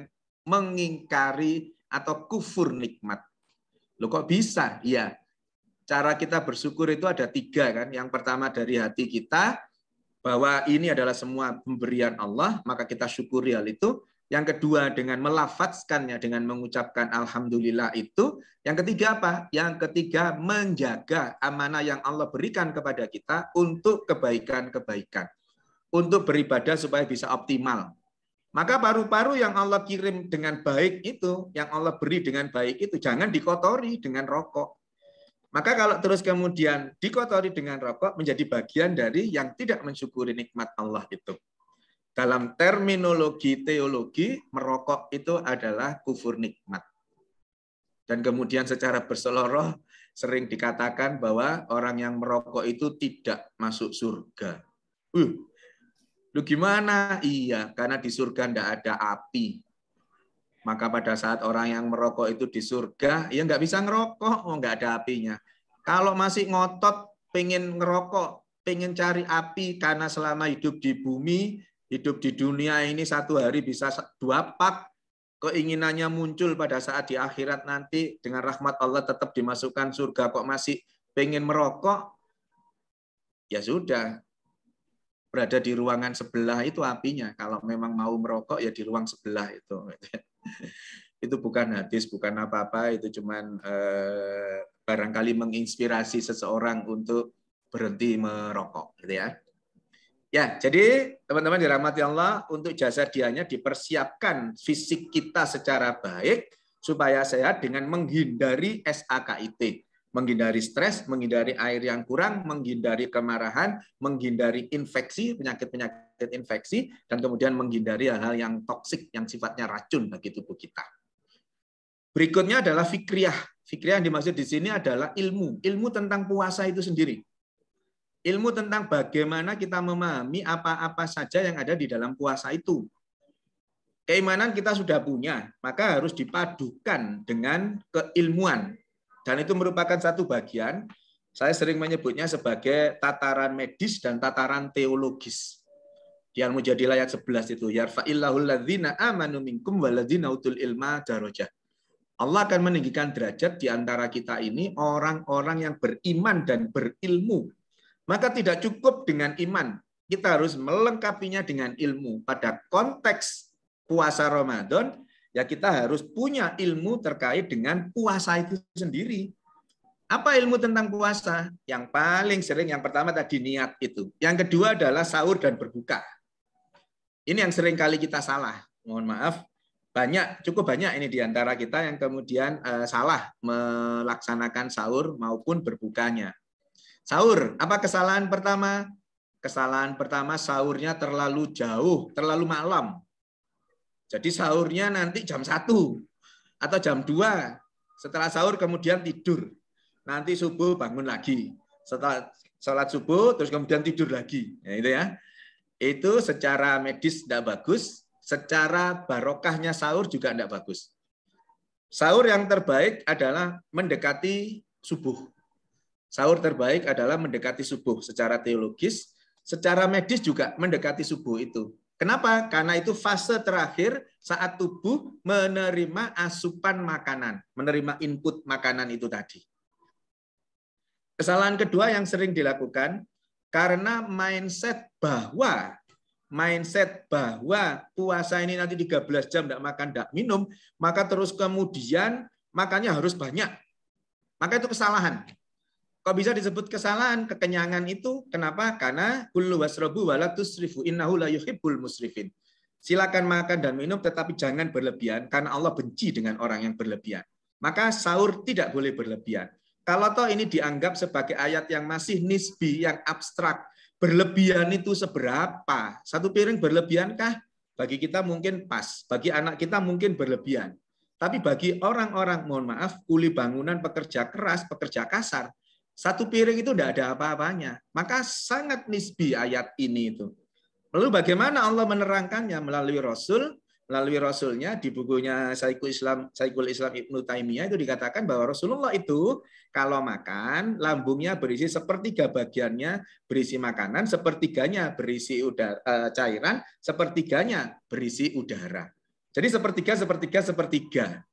[SPEAKER 2] mengingkari atau kufur nikmat. Loh kok bisa? Ya, cara kita bersyukur itu ada 3 kan. Yang pertama dari hati kita, bahwa ini adalah semua pemberian Allah, maka kita syukuri hal itu. Yang kedua dengan melafazkannya, dengan mengucapkan alhamdulillah itu. Yang ketiga apa? Yang ketiga menjaga amanah yang Allah berikan kepada kita untuk kebaikan-kebaikan. Untuk beribadah supaya bisa optimal. Maka paru-paru yang Allah kirim dengan baik itu, yang Allah beri dengan baik itu, jangan dikotori dengan rokok. Maka kalau terus kemudian dikotori dengan rokok, menjadi bagian dari yang tidak mensyukuri nikmat Allah itu. Dalam terminologi teologi, merokok itu adalah kufur nikmat. Dan kemudian secara berseloroh sering dikatakan bahwa orang yang merokok itu tidak masuk surga. Lu gimana? Iya, karena di surga tidak ada api. Maka pada saat orang yang merokok itu di surga, ya nggak bisa ngerokok, nggak ada apinya. Kalau masih ngotot, pengen ngerokok, pengen cari api karena selama hidup di bumi, hidup di dunia ini 1 hari bisa 2 pak, keinginannya muncul pada saat di akhirat nanti dengan rahmat Allah tetap dimasukkan surga, kok masih pengen merokok, ya sudah, berada di ruangan sebelah itu apinya. Kalau memang mau merokok ya di ruang sebelah itu. Itu bukan hadis, bukan apa-apa, itu cuman barangkali menginspirasi seseorang untuk berhenti merokok, gitu ya. Ya, jadi teman-teman dirahmati Allah, untuk jasadianya dipersiapkan fisik kita secara baik supaya sehat dengan menghindari SAKIT, menghindari stres, menghindari air yang kurang, menghindari kemarahan, menghindari infeksi, penyakit-penyakit infeksi, dan kemudian menghindari hal-hal yang toksik yang sifatnya racun bagi tubuh kita. Berikutnya adalah fikriyah. Fikriyah yang dimaksud di sini adalah ilmu tentang puasa itu sendiri. Ilmu tentang bagaimana kita memahami apa-apa saja yang ada di dalam puasa itu. Keimanan kita sudah punya, maka harus dipadukan dengan keilmuan. Dan itu merupakan satu bagian, saya sering menyebutnya sebagai tataran medis dan tataran teologis. Di Al-Mujadilah ayat 11 itu, yarfa'illahul ladzina amanu minkum walladzina utul ilma darajah. Allah akan meninggikan derajat di antara kita ini orang-orang yang beriman dan berilmu. Maka tidak cukup dengan iman. Kita harus melengkapinya dengan ilmu. Pada konteks puasa Ramadan, ya kita harus punya ilmu terkait dengan puasa itu sendiri. Apa ilmu tentang puasa? Yang paling sering, yang pertama tadi niat itu. Yang kedua adalah sahur dan berbuka. Ini yang sering kali kita salah. Mohon maaf. Cukup banyak ini di antara kita yang kemudian salah melaksanakan sahur maupun berbukanya. Sahur, apa kesalahan pertama? Kesalahan pertama, sahurnya terlalu jauh, terlalu malam. Jadi sahurnya nanti jam 1 atau jam 2. Setelah sahur kemudian tidur. Nanti subuh bangun lagi. Setelah sholat subuh terus kemudian tidur lagi. Ya, itu ya. Itu secara medis tidak bagus, secara barokahnya sahur juga tidak bagus. Sahur yang terbaik adalah mendekati subuh. Sahur terbaik adalah mendekati subuh secara teologis, secara medis juga mendekati subuh itu. Kenapa? Karena itu fase terakhir saat tubuh menerima asupan makanan, menerima input makanan itu tadi. Kesalahan kedua yang sering dilakukan karena mindset bahwa puasa ini nanti 13 jam tidak makan, tidak minum, maka terus kemudian makannya harus banyak. Maka itu kesalahan. Kok bisa disebut kesalahan? Kekenyangan itu kenapa? Karena kullu wasrabu wala tusrifu innahu la yuhibbul musrifin. silakan makan dan minum, tetapi jangan berlebihan, karena Allah benci dengan orang yang berlebihan. Maka sahur tidak boleh berlebihan. Kalau toh ini dianggap sebagai ayat yang masih nisbi, yang abstrak, berlebihan itu seberapa? Satu piring berlebihankah? Bagi kita mungkin pas, bagi anak kita mungkin berlebihan. Tapi bagi orang-orang, mohon maaf, kuli bangunan, pekerja keras, pekerja kasar, satu piring itu tidak ada apa-apanya. Maka sangat nisbi ayat ini itu. Lalu bagaimana Allah menerangkannya? Melalui Rasul, melalui Rasulnya di bukunya Syekhul Islam Ibnu Taimiyah itu dikatakan bahwa Rasulullah itu kalau makan, lambungnya berisi sepertiga bagiannya berisi makanan, sepertiganya berisi cairan, sepertiganya berisi udara. Jadi sepertiga.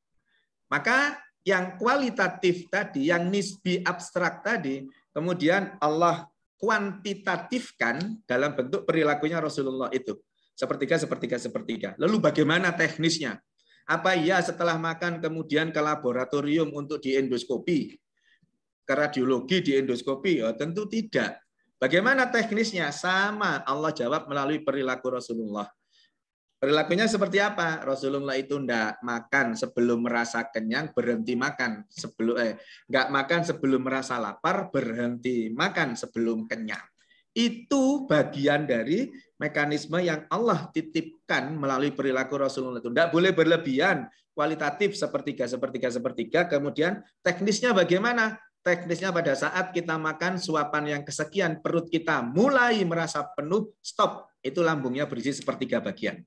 [SPEAKER 2] Maka yang kualitatif tadi, yang nisbi abstrak tadi, kemudian Allah kuantitatifkan dalam bentuk perilakunya Rasulullah itu. Sepertiga. Lalu bagaimana teknisnya? Apa iya setelah makan kemudian ke laboratorium untuk diendoskopi? Ke radiologi diendoskopi? Oh, tentu tidak. Bagaimana teknisnya? Sama, Allah jawab melalui perilaku Rasulullah. Perilakunya seperti apa? Rasulullah itu tidak makan sebelum merasa kenyang, berhenti makan nggak makan sebelum merasa lapar, berhenti makan sebelum kenyang. Itu bagian dari mekanisme yang Allah titipkan melalui perilaku Rasulullah itu. Tidak boleh berlebihan, kualitatif sepertiga. Kemudian teknisnya bagaimana? Teknisnya pada saat kita makan suapan yang kesekian, perut kita mulai merasa penuh, stop. Itu lambungnya berisi sepertiga bagian.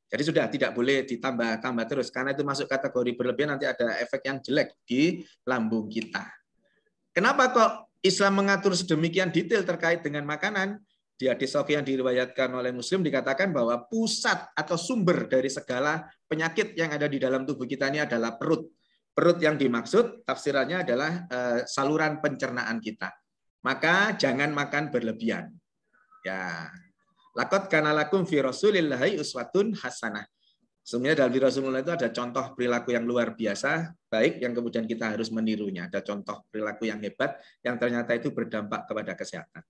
[SPEAKER 2] Jadi sudah tidak boleh ditambah terus, karena itu masuk kategori berlebihan, nanti ada efek yang jelek di lambung kita. Kenapa kok Islam mengatur sedemikian detail terkait dengan makanan? Di hadis sahih yang diriwayatkan oleh Muslim dikatakan bahwa pusat atau sumber dari segala penyakit yang ada di dalam tubuh kita ini adalah perut. Perut yang dimaksud tafsirannya adalah saluran pencernaan kita. Maka jangan makan berlebihan. Ya. Laqad kana lakum fi Rasulillahi uswatun hasanah. Sebenarnya dalam diri Rasulullah itu ada contoh perilaku yang luar biasa, baik yang kemudian kita harus menirunya. Ada contoh perilaku yang hebat yang ternyata itu berdampak kepada kesehatan.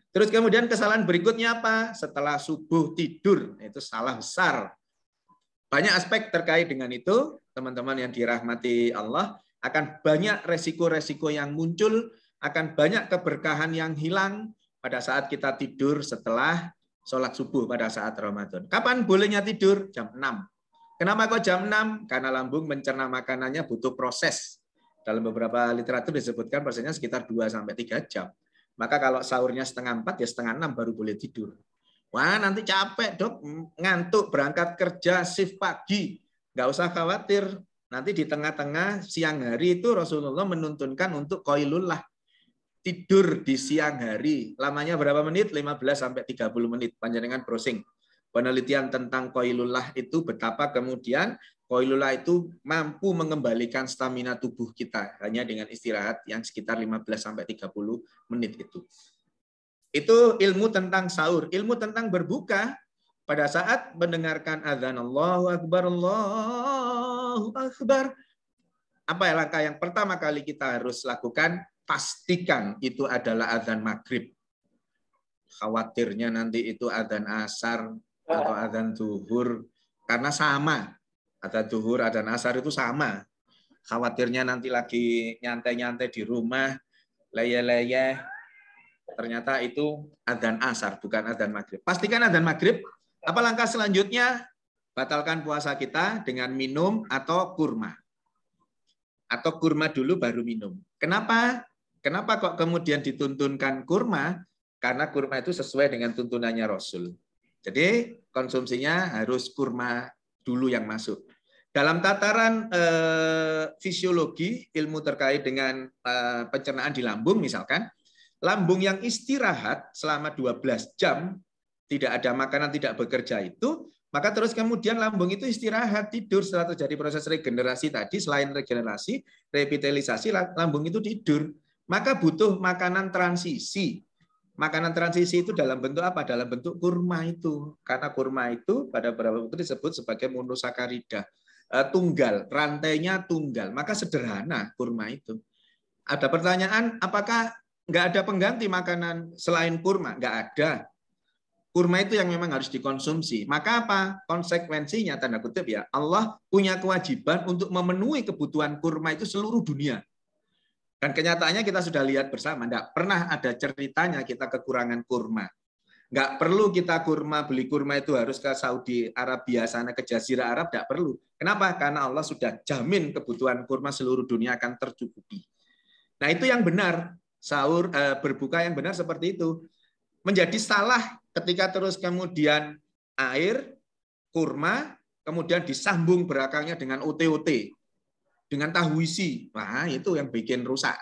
[SPEAKER 2] Terus kemudian kesalahan berikutnya apa? Setelah subuh tidur, itu salah besar. Banyak aspek terkait dengan itu, teman-teman yang dirahmati Allah, akan banyak resiko-resiko yang muncul, akan banyak keberkahan yang hilang pada saat kita tidur setelah sholat subuh pada saat Ramadan. Kapan bolehnya tidur? Jam 6. Kenapa kok jam 6? Karena lambung mencerna makanannya butuh proses. Dalam beberapa literatur disebutkan prosesnya sekitar 2-3 jam. Maka kalau sahurnya 3:30 ya 5:30 baru boleh tidur. Wah, nanti capek, Dok. Ngantuk berangkat kerja shift pagi. Nggak usah khawatir. Nanti di tengah-tengah siang hari itu Rasulullah menuntunkan untuk qailullah. Tidur di siang hari. Lamanya berapa menit? 15-30 menit. Panjenengan browsing. Penelitian tentang qailullah itu betapa kemudian qailullah itu mampu mengembalikan stamina tubuh kita hanya dengan istirahat yang sekitar 15-30 menit itu. Itu ilmu tentang sahur. Ilmu tentang berbuka pada saat mendengarkan azan Allahu Akbar, Allahu Akbar. Apa langkah yang pertama kali kita harus lakukan? Pastikan itu adalah azan maghrib. Khawatirnya nanti itu azan asar atau azan zuhur. Karena sama. Azan zuhur, azan asar itu sama. Khawatirnya nanti lagi nyantai-nyantai di rumah, leyeh-leyeh. Ternyata itu adzan asar, bukan adzan maghrib. Pastikan adzan maghrib. Apa langkah selanjutnya? Batalkan puasa kita dengan minum atau kurma. Atau kurma dulu baru minum. Kenapa? Kenapa kok kemudian dituntunkan kurma? Karena kurma itu sesuai dengan tuntunannya Rasul. Jadi konsumsinya harus kurma dulu yang masuk. Dalam tataran fisiologi, ilmu terkait dengan pencernaan di lambung misalkan, lambung yang istirahat selama 12 jam, tidak ada makanan, tidak bekerja itu, maka terus kemudian lambung itu istirahat, tidur setelah terjadi proses regenerasi tadi, selain regenerasi, revitalisasi, lambung itu tidur. Maka butuh makanan transisi. Makanan transisi itu dalam bentuk apa? Dalam bentuk kurma itu. Karena kurma itu pada beberapa waktu disebut sebagai monosakarida. Tunggal, rantainya tunggal. Maka sederhana kurma itu. Ada pertanyaan, apakah nggak ada pengganti makanan selain kurma? Nggak ada. Kurma itu yang memang harus dikonsumsi. Maka apa? Konsekuensinya, tanda kutip ya, Allah punya kewajiban untuk memenuhi kebutuhan kurma itu seluruh dunia. Dan kenyataannya kita sudah lihat bersama, tidak pernah ada ceritanya kita kekurangan kurma. Nggak perlu kita beli kurma itu harus ke Saudi Arabia, sana ke Jazirah Arab, tidak perlu. Kenapa? Karena Allah sudah jamin kebutuhan kurma seluruh dunia akan tercukupi. Nah itu yang benar, berbuka yang benar seperti itu. Menjadi salah ketika terus kemudian air, kurma, kemudian disambung belakangnya dengan OT-OT, dengan tahu isi. Nah, itu yang bikin rusak.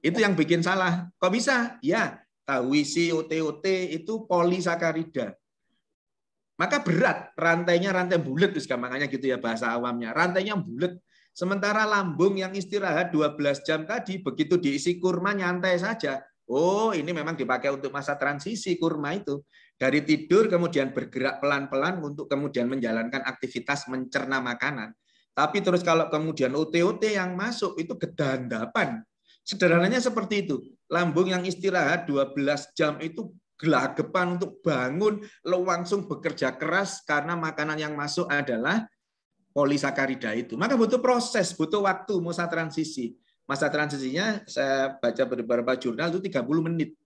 [SPEAKER 2] Itu yang bikin salah. Kok bisa? Ya, tahu isi, OT-OT itu polisakarida. Maka berat, rantainya rantai bulat, gampangnya gitu ya bahasa awamnya. Rantainya bulat. Sementara lambung yang istirahat 12 jam tadi, begitu diisi kurma nyantai saja. Oh, ini memang dipakai untuk masa transisi kurma itu. Dari tidur kemudian bergerak pelan-pelan untuk kemudian menjalankan aktivitas mencerna makanan. Tapi terus kalau kemudian OT-OT yang masuk itu kedandapan. Sederhananya seperti itu. Lambung yang istirahat 12 jam itu gelagapan untuk bangun, langsung bekerja keras karena makanan yang masuk adalah polisakarida itu. Maka butuh proses, butuh waktu masa transisi. Masa transisinya saya baca beberapa jurnal itu 30 menit.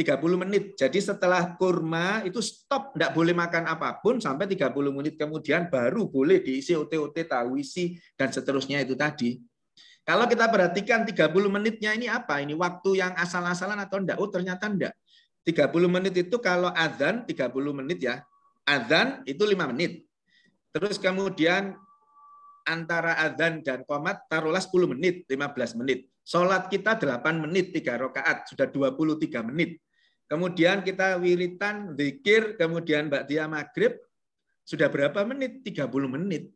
[SPEAKER 2] 30 menit. Jadi setelah kurma itu stop, tidak boleh makan apapun sampai 30 menit kemudian baru boleh diisi OT-OT, tahu isi, dan seterusnya itu tadi. Kalau kita perhatikan 30 menitnya ini apa? Ini waktu yang asal-asalan atau enggak? Oh ternyata enggak. 30 menit itu kalau adzan 30 menit ya. Adzan itu 5 menit. Terus kemudian antara adzan dan qomat taruhlah 10 menit, 15 menit. Sholat kita 8 menit, 3 rakaat, sudah 23 menit. Kemudian kita wiritan, zikir, kemudian ba'diyah maghrib, sudah berapa menit? 30 menit.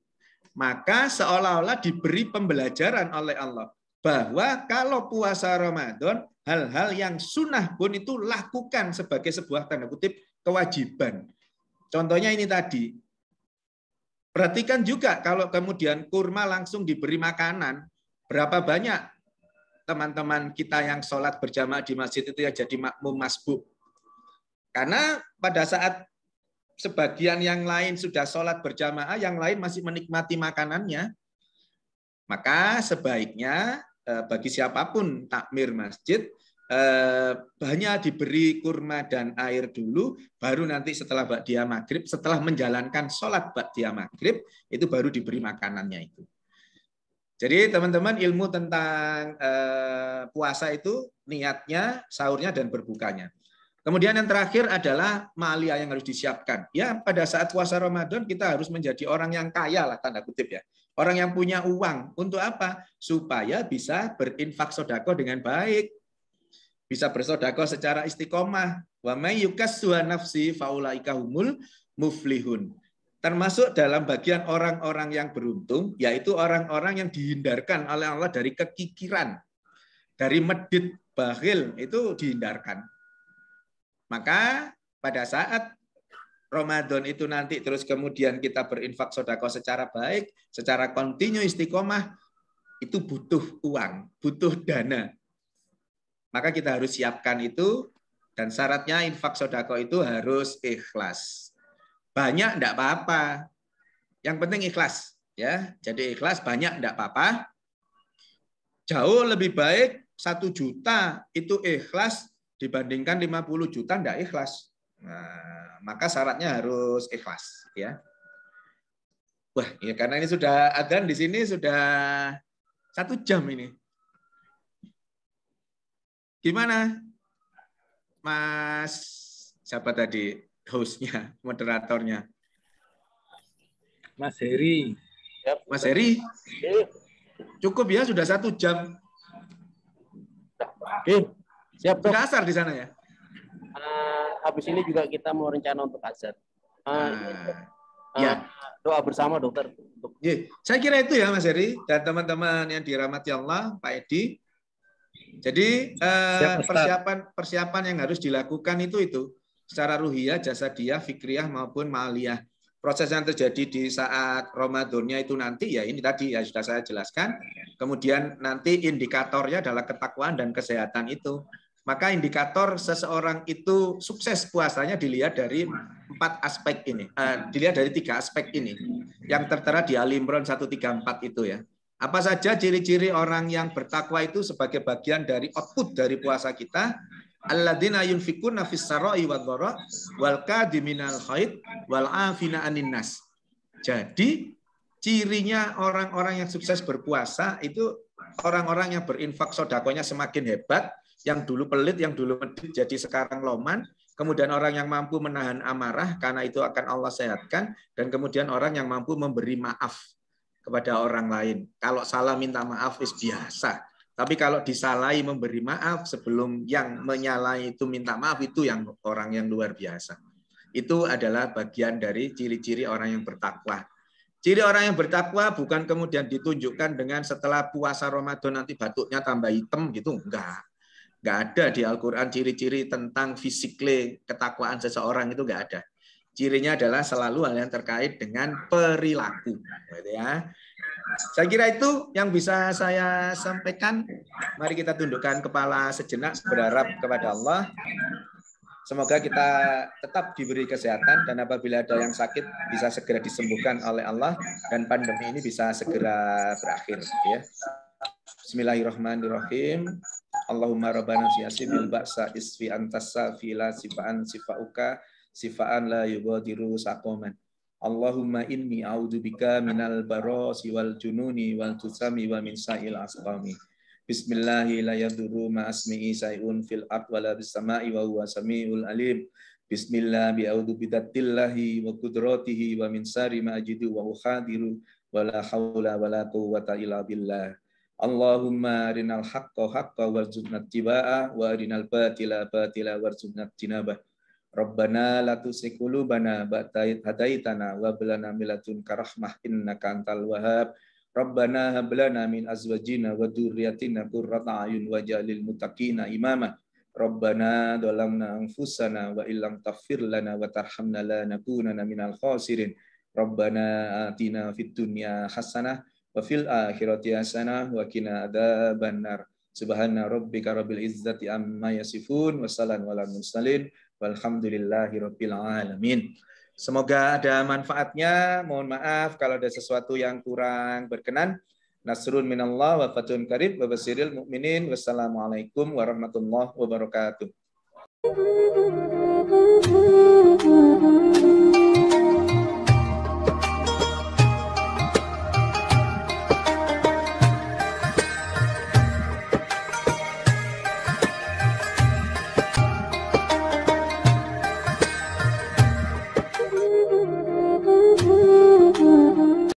[SPEAKER 2] Maka seolah-olah diberi pembelajaran oleh Allah bahwa kalau puasa Ramadan, hal-hal yang sunnah pun itu lakukan sebagai sebuah tanda kutip kewajiban. Contohnya ini tadi. Perhatikan juga kalau kemudian kurma langsung diberi makanan, berapa banyak teman-teman kita yang sholat berjamaah di masjid itu yang jadi makmum masbuk. Karena pada saat sebagian yang lain sudah sholat berjamaah, yang lain masih menikmati makanannya, maka sebaiknya bagi siapapun takmir masjid, hanya diberi kurma dan air dulu, baru nanti setelah ba'diyah maghrib, setelah menjalankan sholat ba'diyah maghrib, itu baru diberi makanannya itu. Jadi teman-teman ilmu tentang puasa itu niatnya, sahurnya, dan berbukanya. Kemudian yang terakhir adalah maliyah yang harus disiapkan. Ya pada saat puasa Ramadan kita harus menjadi orang yang kaya lah tanda kutip ya. Orang yang punya uang. Untuk apa? Supaya bisa berinfak sodako dengan baik. Bisa bersodako secara istiqomah. Wa may yukassuha nafsi faulaika humul muflihun. Termasuk dalam bagian orang-orang yang beruntung, yaitu orang-orang yang dihindarkan oleh Allah dari kekikiran, dari medit, bakhil, itu dihindarkan. Maka pada saat Ramadan itu nanti terus kemudian kita berinfak sodako secara baik, secara kontinu istiqomah, itu butuh uang, butuh dana. Maka kita harus siapkan itu, dan syaratnya infak sodako itu harus ikhlas. Banyak enggak apa-apa, yang penting ikhlas. Ya, jadi ikhlas banyak enggak apa-apa. Jauh lebih baik 1 juta itu ikhlas dibandingkan 50 juta enggak ikhlas. Nah, maka syaratnya harus ikhlas, ya. Wah, ya karena ini sudah adzan di sini sudah 1 jam ini. Gimana, Mas? Siapa tadi hostnya, moderatornya?
[SPEAKER 4] Mas Heri.
[SPEAKER 2] Mas Heri, cukup ya sudah 1 jam.
[SPEAKER 1] Oke, siap dok.
[SPEAKER 2] Sudah asar di sana ya?
[SPEAKER 1] Habis ini juga kita mau rencana untuk azan.
[SPEAKER 2] Ya.
[SPEAKER 1] Doa bersama dokter.
[SPEAKER 2] Saya kira itu ya Mas Heri dan teman-teman yang dirahmati Allah, Pak Edi. Jadi persiapan yang harus dilakukan itu secara ruhiyah, jasadiyah, fikriyah maupun maliyah. Proses yang terjadi di saat Ramadannya itu nanti ya ini tadi ya sudah saya jelaskan. Kemudian nanti indikatornya adalah ketakwaan dan kesehatan itu. Maka indikator seseorang itu sukses puasanya dilihat dari 4 aspek ini. Dilihat dari 3 aspek ini yang tertera di Ali Imran 134 itu ya. Apa saja ciri-ciri orang yang bertakwa itu sebagai bagian dari output dari puasa kita? Alladzina yunfikuna fis sarai wad dharra wal kadiminal haid wal afina anin nas. Jadi cirinya orang-orang yang sukses berpuasa itu orang-orang yang berinfak sodakonya semakin hebat, yang dulu pelit, yang dulu medit jadi sekarang loman, kemudian orang yang mampu menahan amarah karena itu akan Allah sehatkan, dan kemudian orang yang mampu memberi maaf kepada orang lain. Kalau salah minta maaf is biasa, tapi kalau disalahi memberi maaf sebelum yang menyalahi itu minta maaf, itu yang orang yang luar biasa. Itu adalah bagian dari ciri-ciri orang yang bertakwa. Ciri orang yang bertakwa bukan kemudian ditunjukkan dengan setelah puasa Ramadan nanti batuknya tambah hitam gitu, enggak. Enggak ada di Al-Qur'an ciri-ciri tentang fisikle ketakwaan seseorang, itu enggak ada. Cirinya adalah selalu hal yang terkait dengan perilaku, gitu ya. Saya kira itu yang bisa saya sampaikan. Mari kita tundukkan kepala sejenak, berharap kepada Allah. Semoga kita tetap diberi kesehatan, dan apabila ada yang sakit bisa segera disembuhkan oleh Allah, dan pandemi ini bisa segera berakhir. Ya. Bismillahirrahmanirrahim. Allahumma rabbana siyasi bil ba'sa isfi antasa fila sifaan sifauka sifaan la yubadiru saqoman. Allahumma inni a'udzubika minal barasi wal jununi wal tusami wa min sa'il asqami. Bismillahi la yadurru ma asmi'i sayun fil ard wala bis sama'i wa huwa samiul alim. Bismillah bi a'udzu bidzatillahi wa qudratihi wa min syarri ma ajidu wa ukhadiru wa la haula wa la quwwata illa billah. Allahumma arinal haqqa haqqa warzuqna ittiba'ah wa arinal batila batila warzuqna ijtinabah. Rabbana la tuzigh qulubana ba'da idh hadaitana wa hab lana min ladunka rahmah innaka antal wahhab. Rabbana hab lana min azwajina wa dzurriyyatina qurrata a'yun waj'alil muttaqina imama. Rabbana dhalamna anfusana wa illam taghfir lana wa tarhamna lanakunanna minal khasirin. Rabbana atina fid dunya hasanah wa fil akhirati hasanah wa qina adzabannar. Subhana rabbika rabbil izzati amma yasifun wa salamun alal mursalin walhamdulillahi rabbil alamin. Semoga ada manfaatnya. Mohon maaf kalau ada sesuatu yang kurang berkenan. Nasrun minallah wa fathun qarib wa basyiril mu'minin. Wassalamualaikum warahmatullahi wabarakatuh.